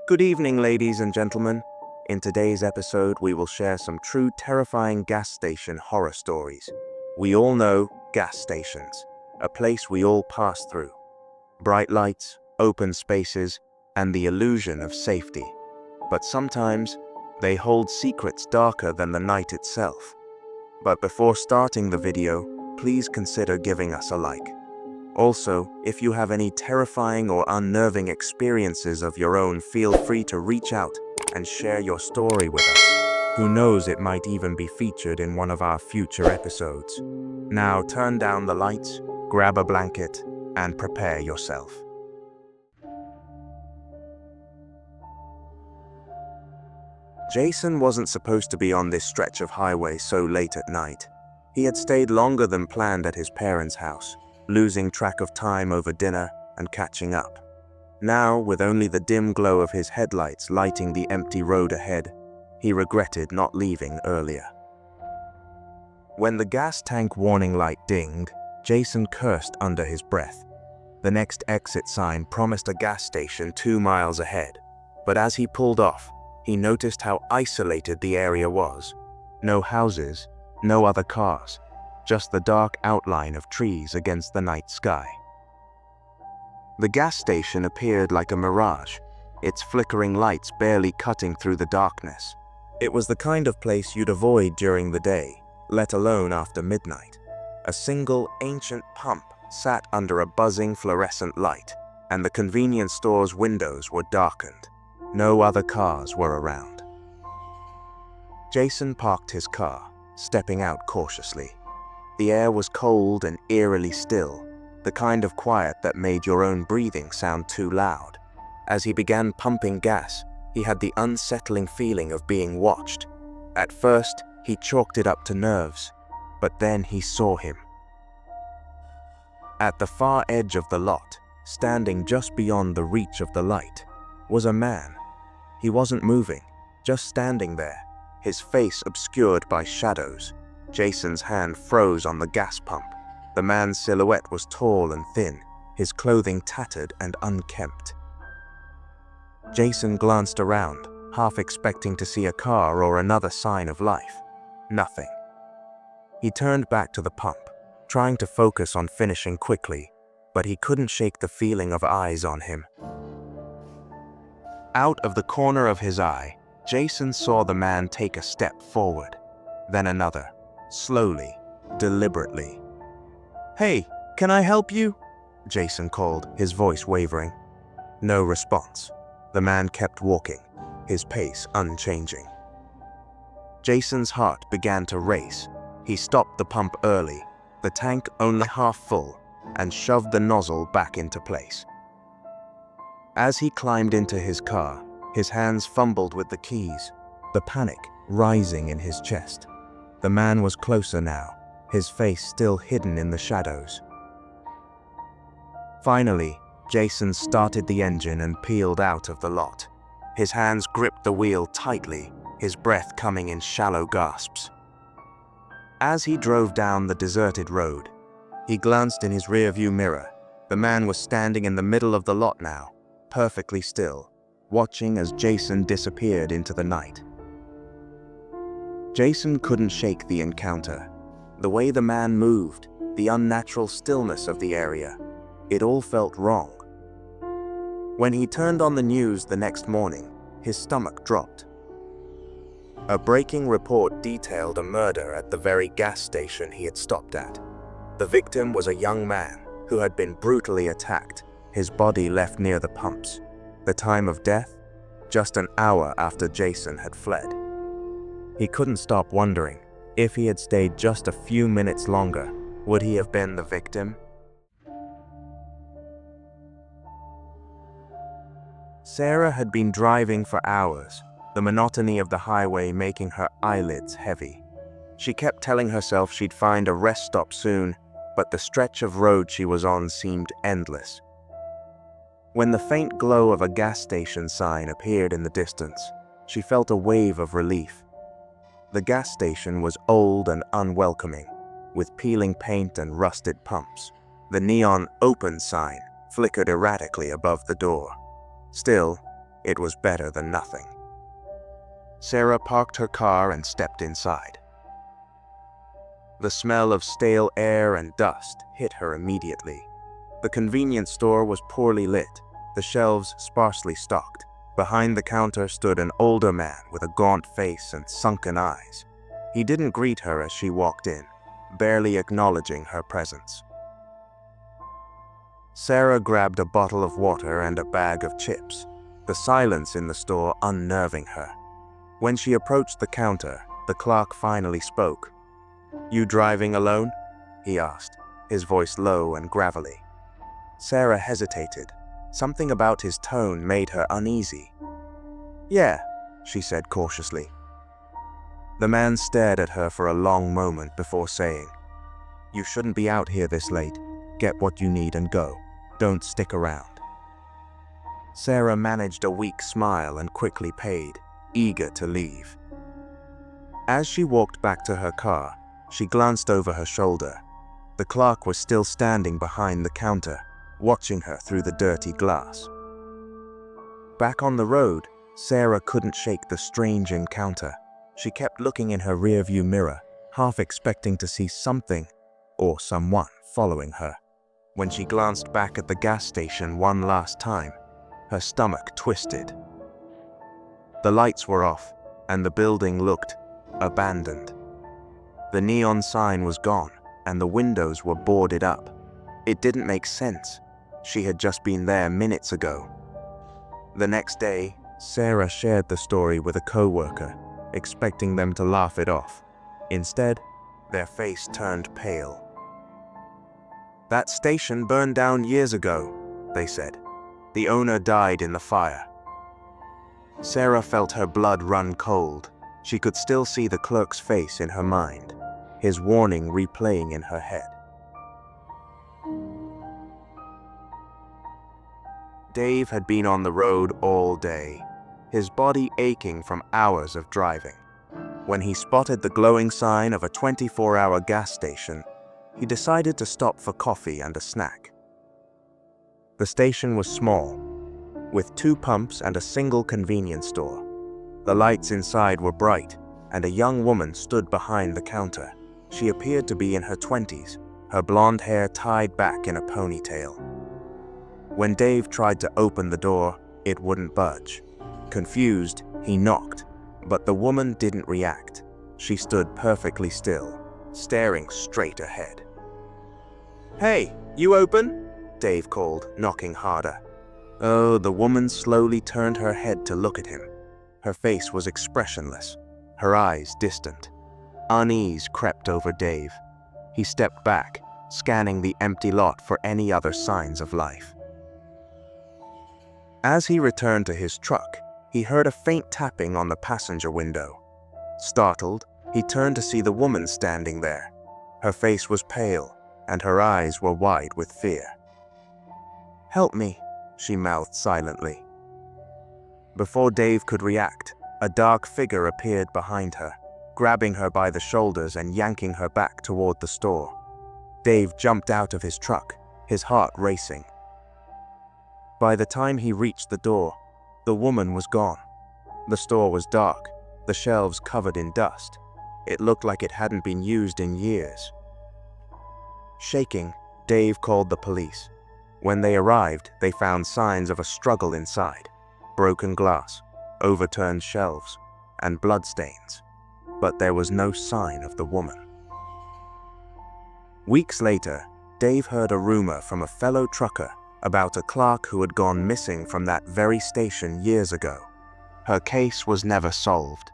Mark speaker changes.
Speaker 1: Good evening, ladies and gentlemen. In today's episode, we will share some true terrifying gas station horror stories. We all know gas stations, a place we all pass through. Bright lights, open spaces, and the illusion of safety. But sometimes, they hold secrets darker than the night itself. But before starting the video, please consider giving us a like. Also, if you have any terrifying or unnerving experiences of your own, feel free to reach out and share your story with us. Who knows, it might even be featured in one of our future episodes. Now turn down the lights, grab a blanket, and prepare yourself. Jason wasn't supposed to be on this stretch of highway so late at night. He had stayed longer than planned at his parents' house, losing track of time over dinner and catching up. Now, with only the dim glow of his headlights lighting the empty road ahead, he regretted not leaving earlier. When the gas tank warning light dinged, Jason cursed under his breath. The next exit sign promised a gas station 2 miles ahead, but as he pulled off, he noticed how isolated the area was. No houses, no other cars, just the dark outline of trees against the night sky. The gas station appeared like a mirage, its flickering lights barely cutting through the darkness. It was the kind of place you'd avoid during the day, let alone after midnight. A single ancient pump sat under a buzzing fluorescent light, and the convenience store's windows were darkened. No other cars were around. Jason parked his car, stepping out cautiously. The air was cold and eerily still, the kind of quiet that made your own breathing sound too loud. As he began pumping gas, he had the unsettling feeling of being watched. At first, he chalked it up to nerves, but then he saw him. At the far edge of the lot, standing just beyond the reach of the light, was a man. He wasn't moving, just standing there, his face obscured by shadows. Jason's hand froze on the gas pump. The man's silhouette was tall and thin, his clothing tattered and unkempt. Jason glanced around, half expecting to see a car or another sign of life. Nothing. He turned back to the pump, trying to focus on finishing quickly, but he couldn't shake the feeling of eyes on him. Out of the corner of his eye, Jason saw the man take a step forward, then another. Slowly, deliberately. "Hey, can I help you?" Jason called, his voice wavering. No response. The man kept walking, his pace unchanging. Jason's heart began to race. He stopped the pump early, the tank only half full, and shoved the nozzle back into place. As he climbed into his car, his hands fumbled with the keys, the panic rising in his chest. The man was closer now, his face still hidden in the shadows. Finally, Jason started the engine and peeled out of the lot. His hands gripped the wheel tightly, his breath coming in shallow gasps. As he drove down the deserted road, he glanced in his rearview mirror. The man was standing in the middle of the lot now, perfectly still, watching as Jason disappeared into the night. Jason couldn't shake the encounter. The way the man moved, the unnatural stillness of the area, it all felt wrong. When he turned on the news the next morning, his stomach dropped. A breaking report detailed a murder at the very gas station he had stopped at. The victim was a young man who had been brutally attacked, his body left near the pumps. The time of death? Just an hour after Jason had fled. He couldn't stop wondering, if he had stayed just a few minutes longer, would he have been the victim? Sarah had been driving for hours, the monotony of the highway making her eyelids heavy. She kept telling herself she'd find a rest stop soon, but the stretch of road she was on seemed endless. When the faint glow of a gas station sign appeared in the distance, she felt a wave of relief. The gas station was old and unwelcoming, with peeling paint and rusted pumps. The neon "Open" sign flickered erratically above the door. Still, It was better than nothing. Sarah parked her car and stepped inside. The smell of stale air and dust hit her immediately. The convenience store was poorly lit, the shelves sparsely stocked. Behind the counter stood an older man with a gaunt face and sunken eyes. He didn't greet her as she walked in, barely acknowledging her presence. Sarah grabbed a bottle of water and a bag of chips, the silence in the store unnerving her. When she approached the counter, the clerk finally spoke. "You driving alone?" he asked, his voice low and gravelly. Sarah hesitated. Something about his tone made her uneasy. "Yeah," she said cautiously. The man stared at her for a long moment before saying, "You shouldn't be out here this late. Get what you need and go. Don't stick around." Sarah managed a weak smile and quickly paid, eager to leave. As she walked back to her car, she glanced over her shoulder. The clerk was still standing behind the counter, watching her through the dirty glass. Back on the road, Sarah couldn't shake the strange encounter. She kept looking in her rearview mirror, half expecting to see something or someone following her. When she glanced back at the gas station one last time, her stomach twisted. The lights were off, and the building looked abandoned. The neon sign was gone, and the windows were boarded up. It didn't make sense. She had just been there minutes ago. The next day, Sarah shared the story with a coworker, expecting them to laugh it off. Instead, their face turned pale. "That station burned down years ago," they said. "The owner died in the fire." Sarah felt her blood run cold. She could still see the clerk's face in her mind, his warning replaying in her head. Dave had been on the road all day, his body aching from hours of driving. When he spotted the glowing sign of a 24-hour gas station, he decided to stop for coffee and a snack. The station was small, with 2 pumps and a single convenience store. The lights inside were bright, and a young woman stood behind the counter. She appeared to be in her 20s, her blonde hair tied back in a ponytail. When Dave tried to open the door, it wouldn't budge. Confused, he knocked, but the woman didn't react. She stood perfectly still, staring straight ahead. "Hey, you open?" Dave called, knocking harder. Oh, the woman slowly turned her head to look at him. Her face was expressionless, her eyes distant. Unease crept over Dave. He stepped back, scanning the empty lot for any other signs of life. As he returned to his truck, he heard a faint tapping on the passenger window. Startled, he turned to see the woman standing there. Her face was pale, and her eyes were wide with fear. "Help me," she mouthed silently. Before Dave could react, a dark figure appeared behind her, grabbing her by the shoulders and yanking her back toward the store. Dave jumped out of his truck, his heart racing. By the time he reached the door, the woman was gone. The store was dark, the shelves covered in dust. It looked like it hadn't been used in years. Shaking, Dave called the police. When they arrived, they found signs of a struggle inside: broken glass, overturned shelves, and bloodstains. But there was no sign of the woman. Weeks later, Dave heard a rumor from a fellow trucker about a clerk who had gone missing from that very station years ago. Her case was never solved,